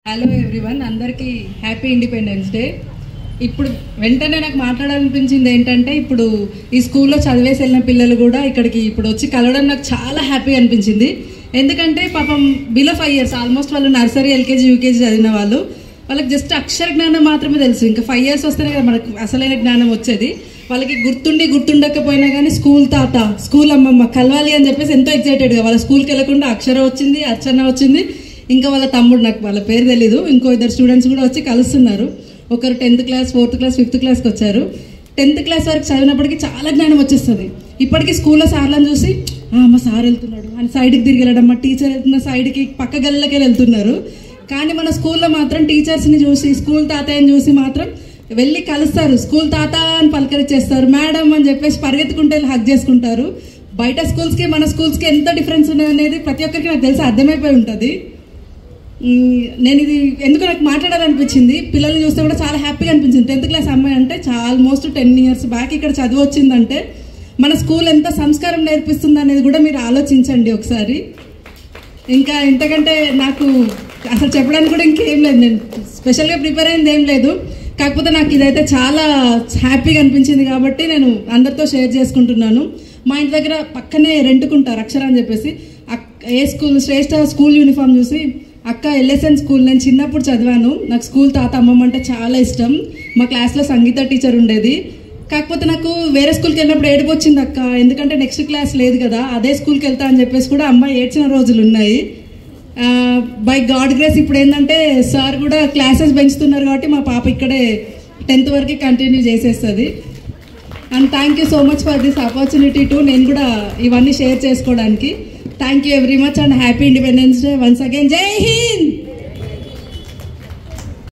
Hello everyone, అందరికీ happy independence day. ఇప్పుడు వెంటనే నాకు మాట్లాడాలనిపించింది ఏంటంటే, ఇప్పుడు ఈ స్కూల్లో చదివేసి వెళ్ళిన పిల్లలు కూడా ఇక్కడికి ఇప్పుడు వచ్చి కలవడం నాకు చాలా హ్యాపీ అనిపించింది. ఎందుకంటే పాపం బిలో 5 years ఆల్మోస్ట్ వాళ్ళు నర్సరీ, ఎల్కేజీ, యూకేజీ చదివిన వాళ్ళకి జస్ట్ అక్షర జ్ఞానం మాత్రమే తెలుసు. ఇంకా 5 years వస్తేనే కదా మనకు అసలైన జ్ఞానం వచ్చేది. వాళ్ళకి గుర్తుండకపోయినా కానీ స్కూల్ తాత, స్కూల్ అమ్మమ్మ కలవాలి అని చెప్పేసి ఎంతో ఎక్సైటెడ్గా వాళ్ళ స్కూల్కి వెళ్ళకుండా అక్షర వచ్చింది, అర్చన వచ్చింది, ఇంకా వాళ్ళ తమ్ముడు, నాకు వాళ్ళ పేరు తెలీదు, ఇంకో 2 స్టూడెంట్స్ కూడా వచ్చి కలుస్తున్నారు. ఒకరు 10th class, 4th class, 5th classకి వచ్చారు. 10th class వరకు చదివినప్పటికీ చాలా జ్ఞానం వచ్చేస్తుంది. ఇప్పటికీ స్కూల్లో సార్లను చూసి మా సార్ వెళ్తున్నాడు అని సైడ్కి తిరిగి వెళ్ళడం, మా టీచర్ వెళ్తున్న సైడ్కి పక్క గల్లకి వెళ్తున్నారు. కానీ మన స్కూల్లో మాత్రం టీచర్స్ని చూసి, స్కూల్ తాతయ్యని చూసి మాత్రం వెళ్ళి కలుస్తారు. స్కూల్ తాత అని పలకరించేస్తారు, మేడం అని చెప్పేసి పరిగెత్తుకుంటే హక్ చేసుకుంటారు. బయట స్కూల్స్కి మన స్కూల్స్కి ఎంత డిఫరెన్స్ ఉన్నది అనేది ప్రతి ఒక్కరికి నాకు తెలిసి అర్థమైపోయి ఉంటుంది. నేను ఇది ఎందుకు నాకు మాట్లాడాలనిపించింది, పిల్లల్ని చూస్తే కూడా చాలా హ్యాపీగా అనిపించింది. 10th class అమ్మాయి అంటే ఆల్మోస్ట్ 10 years బ్యాక్ ఇక్కడ చదువు వచ్చిందంటే మన స్కూల్ ఎంత సంస్కారం నేర్పిస్తుంది అనేది కూడా మీరు ఆలోచించండి ఒకసారి. ఇంకా ఇంతకంటే నాకు అసలు చెప్పడానికి కూడా ఇంకేం లేదు. నేను స్పెషల్గా ప్రిపేర్ అయింది ఏం లేదు. కాకపోతే నాకు ఇదైతే చాలా హ్యాపీగా అనిపించింది కాబట్టి నేను అందరితో షేర్ చేసుకుంటున్నాను. మా ఇంటి దగ్గర పక్కనే రెంట్కుంటారు అక్షర అని చెప్పేసి. ఏ స్కూల్ శ్రేష్ఠ స్కూల్ యూనిఫామ్ చూసి, అక్క LSN స్కూల్ నేను చిన్నప్పుడు చదివాను, నాకు స్కూల్ తాత అమ్మమ్మ అంటే చాలా ఇష్టం. మా క్లాస్లో సంగీత టీచర్ ఉండేది. కాకపోతే నాకు వేరే స్కూల్కి వెళ్ళినప్పుడు ఏడుపు వచ్చింది అక్క, ఎందుకంటే నెక్స్ట్ క్లాస్ లేదు కదా, అదే స్కూల్కి వెళ్తా అని చెప్పేసి కూడా అమ్మాయి ఏడ్చిన రోజులు ఉన్నాయి. బై గాడ్ గ్రేస్ ఇప్పుడు ఏంటంటే సార్ కూడా క్లాసెస్ పెంచుతున్నారు కాబట్టి మా పాప ఇక్కడే 10th వరకు కంటిన్యూ చేసేస్తుంది. And thank you so much for this opportunity to నేను కూడా ఇవన్నీ షేర్ చేసుకోవడానికి. Thank you very much and happy independence day once again. జై హింద్.